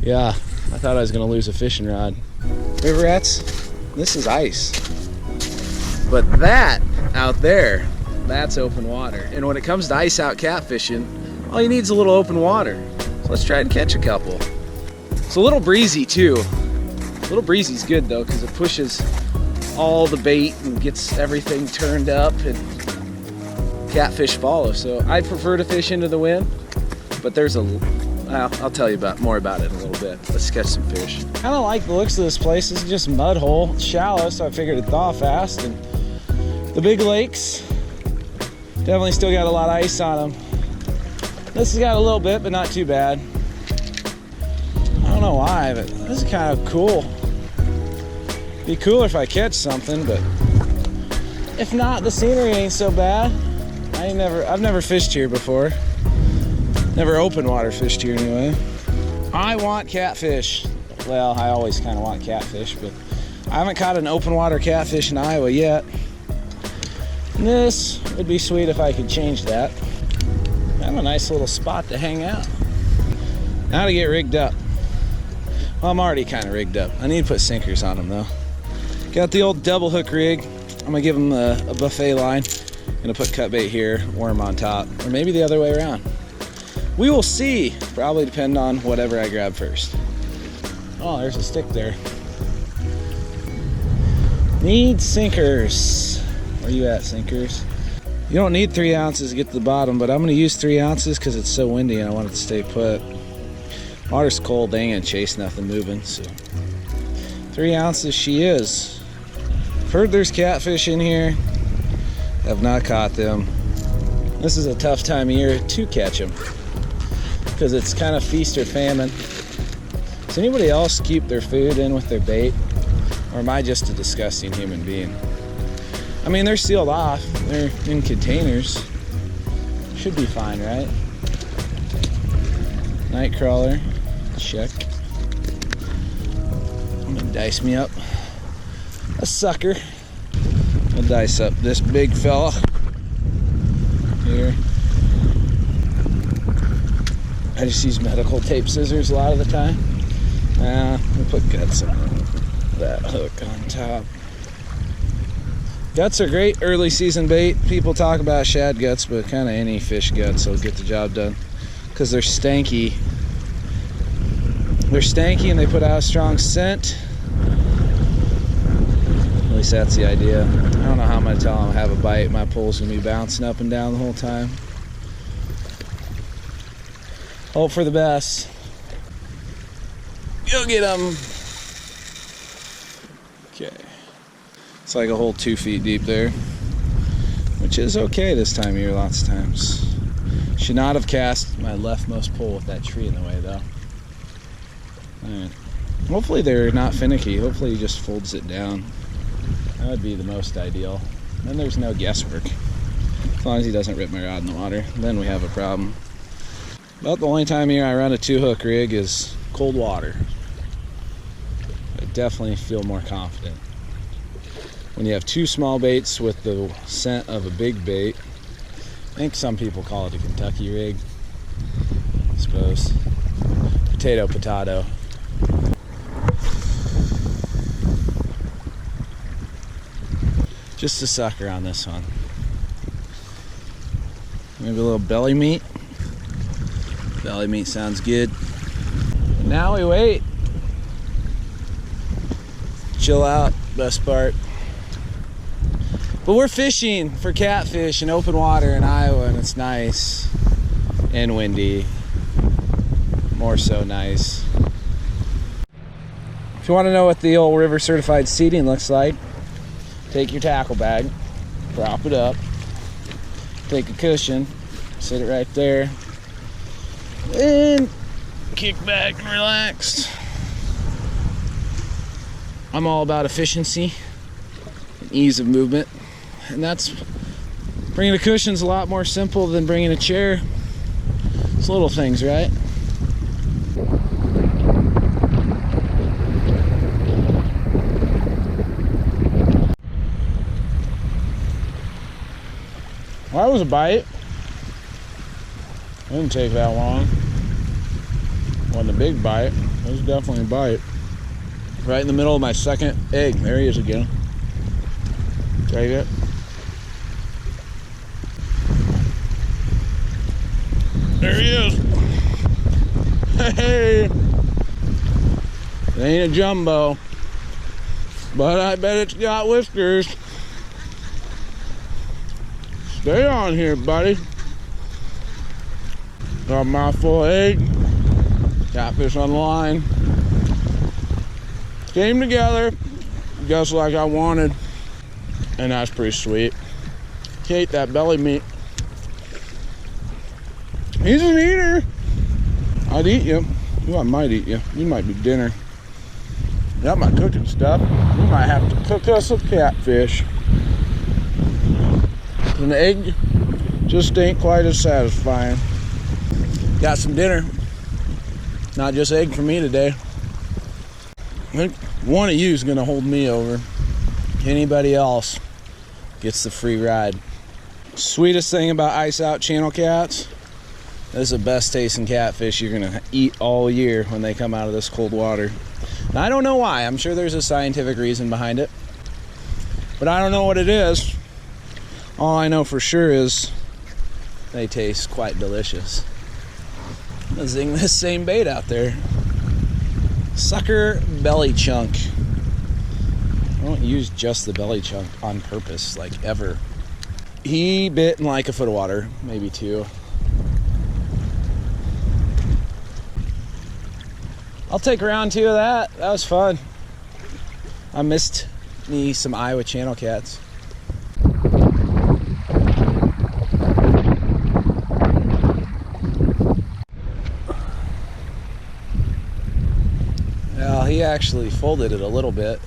Yeah, I thought I was gonna lose a fishing rod. River rats, this is ice. But that out there, that's open water. And when it comes to ice out catfishing, all you need is a little open water. So let's try and catch a couple. It's a little breezy too. A little breezy's good though, because it pushes all the bait and gets everything turned up and catfish follow. So I prefer to fish into the wind, but there's I'll tell you more about it in a little bit. Let's catch some fish. Kind of like the looks of this place. This is just a mud hole. It's shallow, so I figured it'd thaw fast. And the big lakes definitely still got a lot of ice on them. This has got a little bit, but not too bad. I don't know why, but this is kind of cool. Be cooler if I catch something, but if not, the scenery ain't so bad. I've never fished here before. Never open water fished here anyway. I want catfish. Well, I always kind of want catfish, but I haven't caught an open water catfish in Iowa yet. And this would be sweet if I could change that. I have a nice little spot to hang out. Now to get rigged up. Well, I'm already kind of rigged up. I need to put sinkers on them though. Got the old double hook rig. I'm gonna give them a buffet line. Gonna put cut bait here, worm on top, or maybe the other way around. We will see. Probably depend on whatever I grab first. Oh, there's a stick there. Need sinkers. Where you at, sinkers? You don't need 3 ounces to get to the bottom, but I'm gonna use 3 ounces because it's so windy and I want it to stay put. Water's cold, they ain't gonna chase nothing moving, so 3 ounces she is. I've heard there's catfish in here. Have not caught them. This is a tough time of year to catch them because it's kind of feast or famine. Does anybody else keep their food in with their bait? Or am I just a disgusting human being? I mean, they're sealed off. They're in containers. Should be fine, right? Night crawler. Check. I'm gonna dice me up a sucker. I'll dice up this big fella here. I just use medical tape scissors a lot of the time. We'll put guts on that hook on top. Guts are great early season bait. People talk about shad guts, but kind of any fish guts will get the job done because they're stanky. They're stanky and they put out a strong scent. At least that's the idea. I don't know how I'm gonna tell them I have a bite. My pole's gonna be bouncing up and down the whole time. Hope for the best. Go get them. Okay. It's like a whole 2 feet deep there, which is okay this time of year lots of times. Should not have cast my leftmost pole with that tree in the way though. Alright. Hopefully they're not finicky. Hopefully he just folds it down. That would be the most ideal. Then there's no guesswork. As long as he doesn't rip my rod in the water, then we have a problem. About the only time here I run a 2-hook rig is cold water. I definitely feel more confident. When you have 2 small baits with the scent of a big bait, I think some people call it a Kentucky rig, I suppose. Potato, potato. Just a sucker on this one. Maybe a little belly meat. Belly meat sounds good. Now we wait. Chill out, best part. But we're fishing for catfish in open water in Iowa, and it's nice and windy. More so nice. If you want to know what the old river certified seating looks like, take your tackle bag, prop it up, take a cushion, sit it right there, and kick back and relax. I'm all about efficiency and ease of movement, and that's bringing a cushion's a lot more simple than bringing a chair. It's little things, right? Well, that was a bite. It didn't take that long. Wasn't a big bite. It was definitely a bite. Right in the middle of my second egg. There he is again. Take it. There he is. Hey! It ain't a jumbo, but I bet it's got whiskers. Stay on here, buddy. Got a mouthful of egg. Catfish on the line. Came together just like I wanted, and that's pretty sweet. He ate that belly meat. He's an eater. I'd eat you. Well, I might eat you. You might be dinner. Got my cooking stuff. We might have to cook us a catfish. An egg just ain't quite as satisfying. Got some dinner. Not just egg for me today. I think one of you is gonna hold me over. Anybody else gets the free ride. Sweetest thing about ice out channel cats, this is the best tasting catfish you're gonna eat all year when they come out of this cold water. Now, I don't know why. I'm sure there's a scientific reason behind it, but I don't know what it is. All I know for sure is they taste quite delicious. I'm gonna zing this same bait out there. Sucker belly chunk. I don't use just the belly chunk on purpose, like ever. He bit in like a foot of water, maybe 2. I'll take round 2 of that. That was fun. I missed me some Iowa channel cats. Well, he actually folded it a little bit.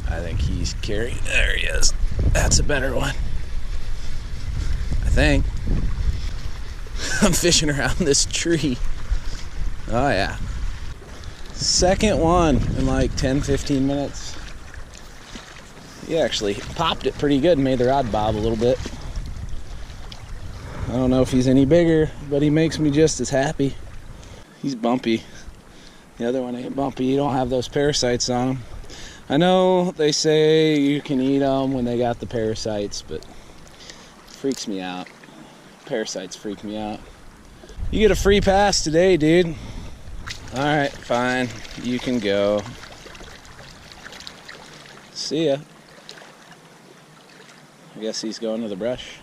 I think he's carrying. There he is. That's a better one. I think. I'm fishing around this tree. Oh yeah. Second one in like 10-15 minutes. He actually popped it pretty good and made the rod bob a little bit. I don't know if he's any bigger, but he makes me just as happy. He's bumpy. The other one ain't bumpy. You don't have those parasites on him. I know they say you can eat them when they got the parasites, but it freaks me out. Parasites freak me out. You get a free pass today, dude. Alright, fine. You can go. See ya. I guess he's going to the brush.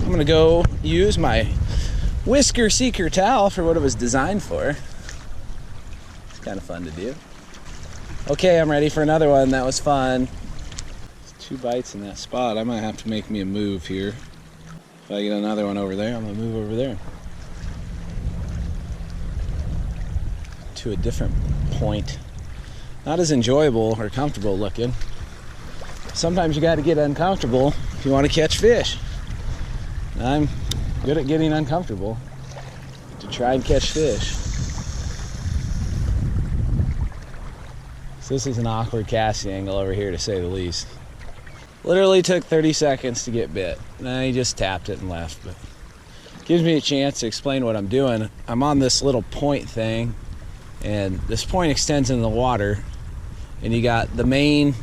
I'm gonna go use my Whisker Seeker towel for what it was designed for. It's kind of fun to do. Okay, I'm ready for another one. That was fun. There's 2 bites in that spot. I might have to make me a move here. If I get another one over there, I'm gonna move over there to a different point. Not as enjoyable or comfortable looking. Sometimes you got to get uncomfortable if you want to catch fish. I'm good at getting uncomfortable to try and catch fish. So this is an awkward casting angle over here, to say the least. Literally took 30 seconds to get bit. And then he just tapped it and left. But gives me a chance to explain what I'm doing. I'm on this little point thing, and this point extends into the water, and you got the main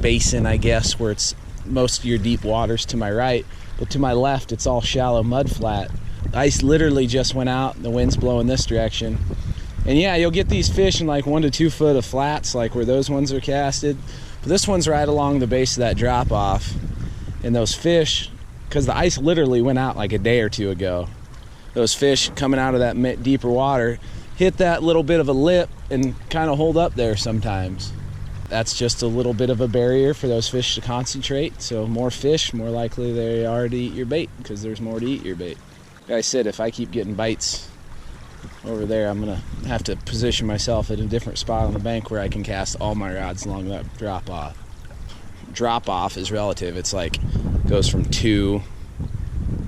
basin, I guess, where it's most of your deep waters to my right, but to my left it's all shallow mud flat. The ice literally just went out, the wind's blowing this direction, and yeah, you'll get these fish in like 1 to 2 foot of flats, like where those ones are casted, but this one's right along the base of that drop off, and those fish, because the ice literally went out like a day or 2 ago, those fish coming out of that deeper water hit that little bit of a lip and kind of hold up there sometimes. That's just a little bit of a barrier for those fish to concentrate. So more fish, more likely they are to eat your bait, because there's more to eat your bait. Like I said, if I keep getting bites over there, I'm gonna have to position myself at a different spot on the bank where I can cast all my rods along that drop off. Drop off is relative. It's like goes from 2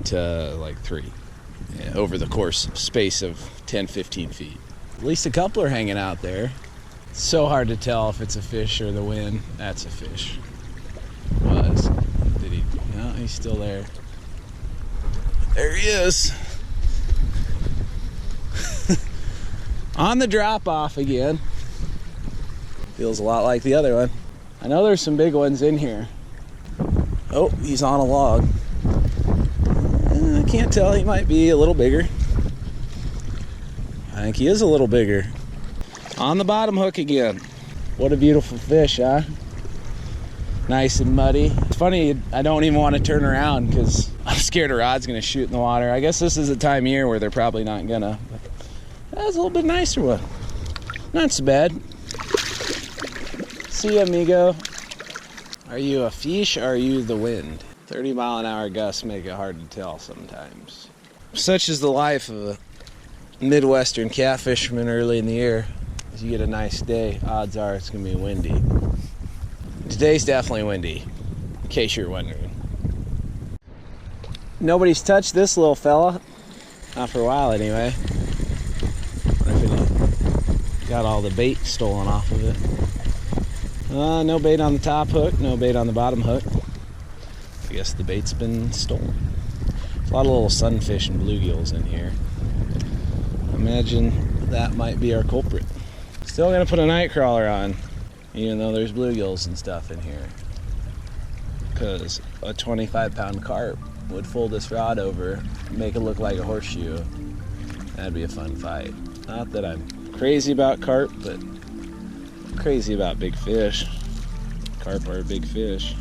to like 3 over the course space of 10-15 feet. At least a couple are hanging out there. It's so hard to tell if it's a fish or the wind. That's a fish. Did he? No, he's still there. There he is. On the drop off again. Feels a lot like the other one. I know there's some big ones in here. Oh, he's on a log. I can't tell, he might be a little bigger. I think he is a little bigger. On the bottom hook again. What a beautiful fish, huh? Nice and muddy. It's funny, I don't even want to turn around because I'm scared a rod's gonna shoot in the water. I guess this is a time of year where they're probably not gonna. That's a little bit nicer one. Not so bad. See ya, amigo. Are you a fish or are you the wind? 30-mile-an-hour gusts make it hard to tell sometimes. Such is the life of a Midwestern catfisherman early in the year. As you get a nice day, odds are it's gonna be windy. Today's definitely windy, in case you're wondering. Nobody's touched this little fella. Not for a while anyway. Got all the bait stolen off of it. No bait on the top hook, no bait on the bottom hook. I guess the bait's been stolen. There's a lot of little sunfish and bluegills in here. Imagine that might be our culprit. Still gonna put a night crawler on, even though there's bluegills and stuff in here. Because a 25-pound carp would fold this rod over, make it look like a horseshoe. That'd be a fun fight. Not that I'm crazy about carp, but I'm crazy about big fish. Carp are big fish.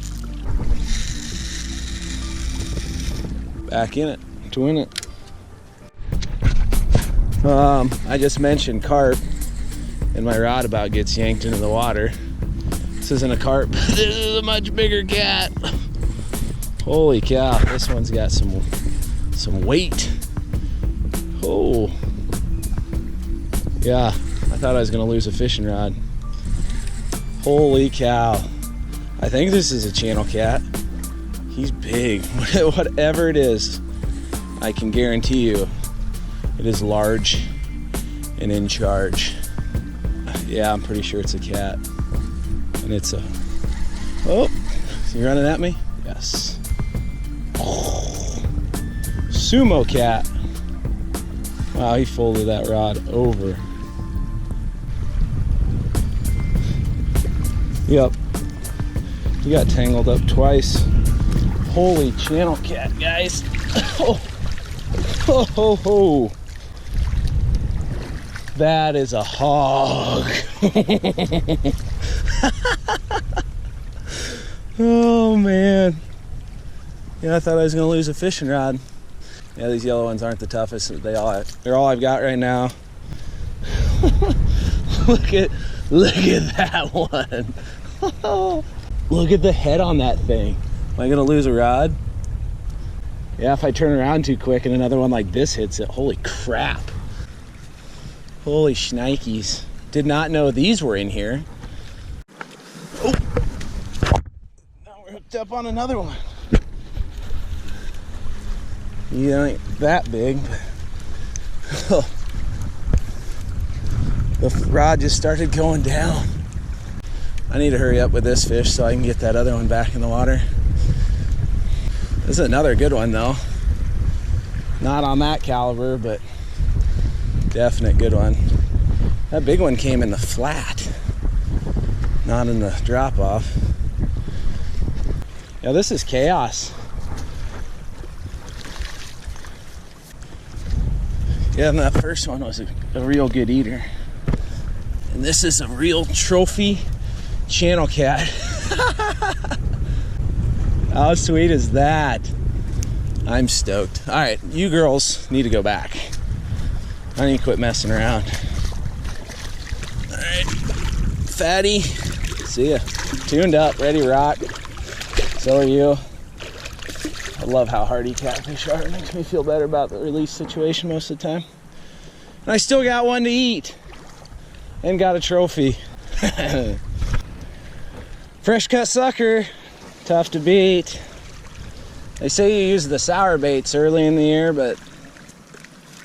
Back in it to win it. I just mentioned carp, and my rod about gets yanked into the water. This isn't a carp. This is a much bigger cat. Holy cow! This one's got some weight. Oh. Yeah, I thought I was gonna lose a fishing rod. Holy cow. I think this is a channel cat. He's big. Whatever it is, I can guarantee you it is large and in charge. Yeah, I'm pretty sure it's a cat. And it's a... Oh, is he running at me? Yes. Oh, sumo cat. Wow, he folded that rod over. Yep. He got tangled up twice. Holy channel cat, guys. Oh, ho, ho, ho. That is a hog. Oh, man. Yeah, I thought I was going to lose a fishing rod. Yeah, these yellow ones aren't the toughest. They're all I've got right now. Look at that one. Look at the head on that thing. Am I gonna lose a rod? Yeah, if I turn around too quick and another one like this hits it. Holy crap. Holy shnikes. Did not know these were in here. Oh. Now we're hooked up on another one. He ain't that big, but the rod just started going down. I need to hurry up with this fish so I can get that other one back in the water. This is another good one though. Not on that caliber, but definite good one. That big one came in the flat, not in the drop off. Yeah, this is chaos. Yeah, and that first one was a real good eater. And this is a real trophy channel cat. How sweet is that? I'm stoked. All right, you girls need to go back. I need to quit messing around. All right, fatty, see ya. Tuned up, ready to rock. So are you. I love how hardy catfish are. It makes me feel better about the release situation most of the time. And I still got one to eat. And got a trophy. Fresh cut sucker, tough to beat. They say you use the sour baits early in the year, but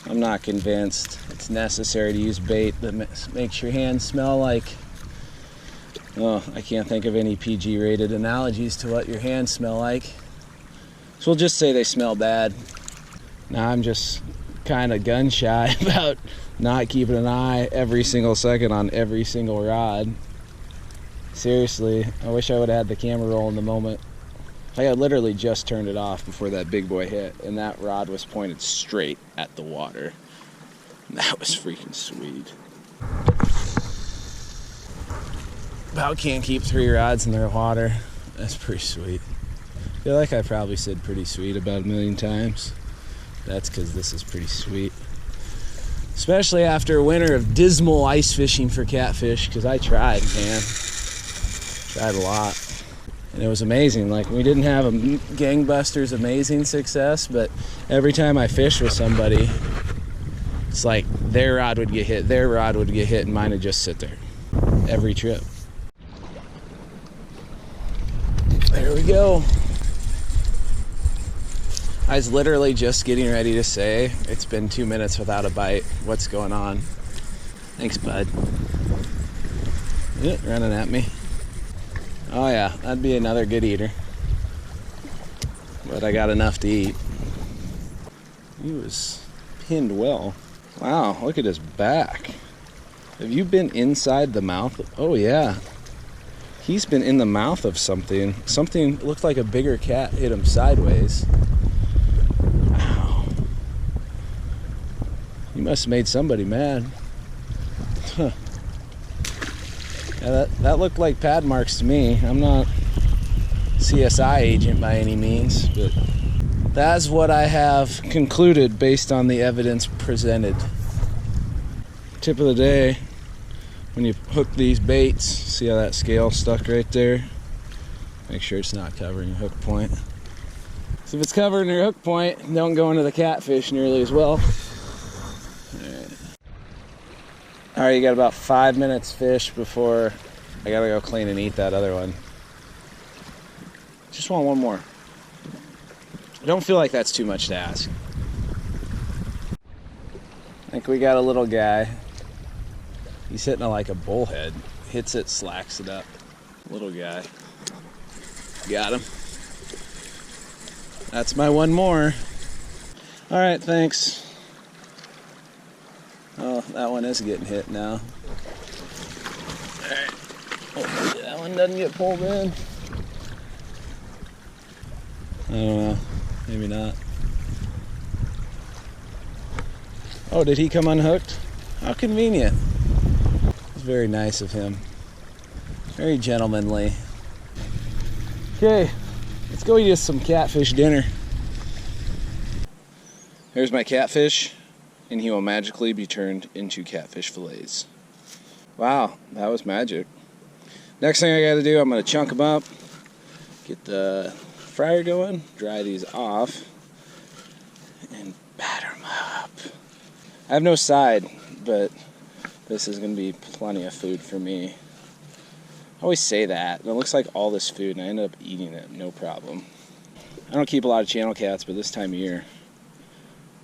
I'm not convinced. It's necessary to use bait that makes your hands smell like, well, I can't think of any PG rated analogies to what your hands smell like. So we'll just say they smell bad. Now I'm just kind of gun shy about not keeping an eye every single second on every single rod. Seriously, I wish I would have had the camera roll in the moment. I had literally just turned it off before that big boy hit, and that rod was pointed straight at the water. That was freaking sweet. About can't keep 3 rods in their water. That's pretty sweet. I feel like I probably said pretty sweet about 1,000,000 times. That's because this is pretty sweet. Especially after a winter of dismal ice fishing for catfish, because I tried, man. Tried a lot. And it was amazing. Like, we didn't have a gangbusters amazing success, but every time I fished with somebody, it's like their rod would get hit, and mine would just sit there. Every trip. There we go. I was literally just getting ready to say, it's been 2 minutes without a bite. What's going on? Thanks, bud. Yeah, running at me. Oh yeah, that'd be another good eater. But I got enough to eat. He was pinned well. Wow, look at his back. Have you been inside the mouth? Oh yeah. He's been in the mouth of something. Something looked like a bigger cat hit him sideways. Wow. You must have made somebody mad. Huh. Yeah, that looked like pad marks to me. I'm not CSI agent by any means, but that's what I have concluded based on the evidence presented. Tip of the day, when you hook these baits, see how that scale stuck right there? Make sure it's not covering your hook point. So if it's covering your hook point, don't go into the catfish nearly as well. Alright, you got about 5 minutes fish before I gotta go clean and eat that other one. Just want one more. I don't feel like that's too much to ask. I think we got a little guy. He's hitting it like a bullhead. Hits it, slacks it up. Little guy. Got him. That's my one more. Alright, thanks. Oh, that one is getting hit now. Alright. Hopefully that one doesn't get pulled in. I don't know. Maybe not. Oh, did he come unhooked? How convenient. It's very nice of him. Very gentlemanly. Okay, let's go eat us some catfish dinner. Here's my catfish, and he will magically be turned into catfish fillets. Wow, that was magic. Next thing I gotta do, I'm gonna chunk them up, get the fryer going, dry these off, and batter them up. I have no side, but this is gonna be plenty of food for me. I always say that, and it looks like all this food, and I end up eating it, no problem. I don't keep a lot of channel cats, but this time of year,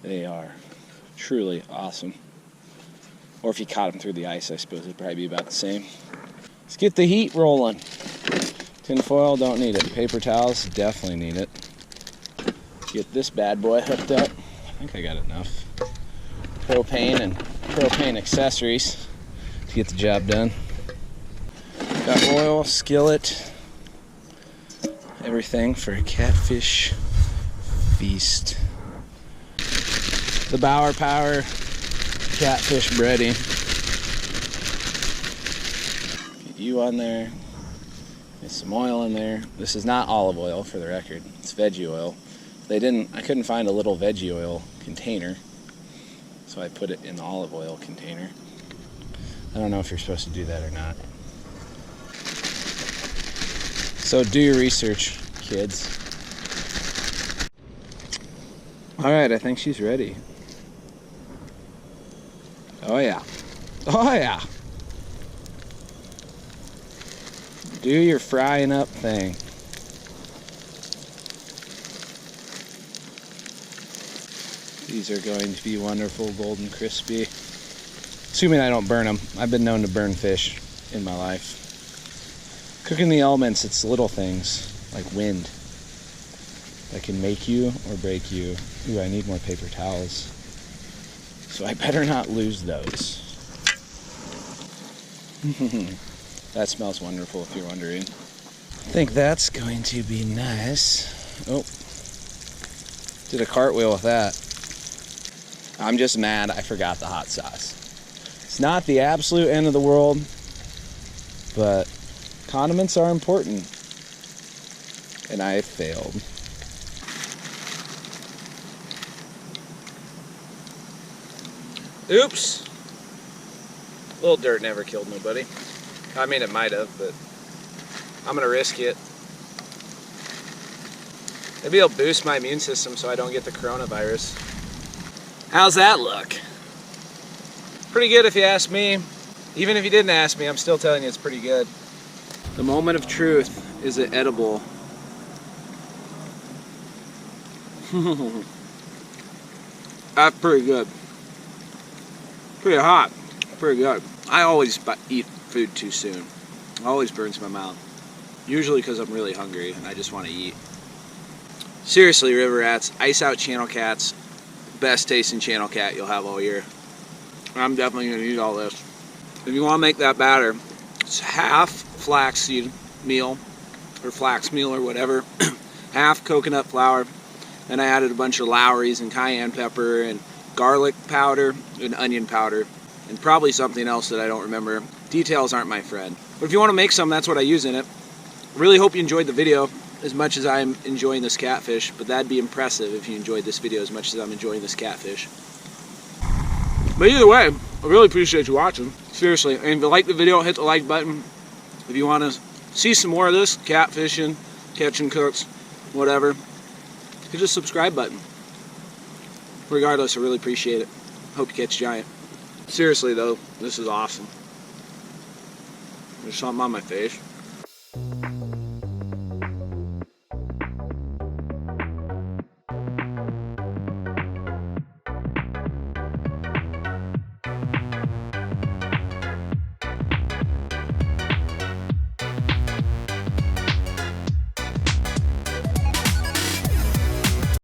they are truly awesome. Or if you caught them through the ice, I suppose it'd probably be about the same. Let's get the heat rolling. Tin foil, don't need it. Paper towels, definitely need it. Get this bad boy hooked up. I think I got enough. Propane and propane accessories to get the job done. Got oil, skillet, everything for a catfish feast. The Bauer Power catfish breading. Get you on there. Get some oil in there. This is not olive oil, for the record. It's veggie oil. I couldn't find a little veggie oil container, so I put it in the olive oil container. I don't know if you're supposed to do that or not. So do your research, kids. Alright, I think she's ready. Oh yeah. Oh yeah. Do your frying up thing. These are going to be wonderful, golden, crispy. Assuming I don't burn them. I've been known to burn fish in my life. Cooking the elements, it's little things like wind. that can make you or break you. Ooh, I need more paper towels. So I better not lose those. That smells wonderful if you're wondering. I think that's going to be nice. Oh, did a cartwheel with that. I'm just mad I forgot the hot sauce. It's not the absolute end of the world, but condiments are important. And I failed. Oops. A little dirt never killed nobody. I mean, it might have, but I'm gonna risk it. Maybe it'll boost my immune system so I don't get the coronavirus. How's that look? Pretty good if you ask me. Even if you didn't ask me, I'm still telling you it's pretty good. The moment of truth. Is it edible? That's pretty good. Pretty hot. Pretty good. I always eat food too soon. It always burns my mouth. Usually because I'm really hungry and I just want to eat. Seriously, river rats, ice out channel cats. Best tasting channel cat you'll have all year. I'm definitely going to eat all this. If you want to make that batter, it's half flaxseed meal or flax meal or whatever, half coconut flour, and I added a bunch of Lowry's and cayenne pepper and garlic powder and onion powder and probably something else that I don't remember. Details aren't my friend. But if you want to make some, that's what I use in it. Really hope you enjoyed the video as much as I'm enjoying this catfish, but that'd be impressive if you enjoyed this video as much as I'm enjoying this catfish. But either way, I really appreciate you watching. Seriously, and if you like the video, hit the like button. If you want to see some more of this, catfishing, catching cooks, whatever, hit the subscribe button. Regardless, I really appreciate it. Hope you catch giant. Seriously though, this is awesome. There's something on my face.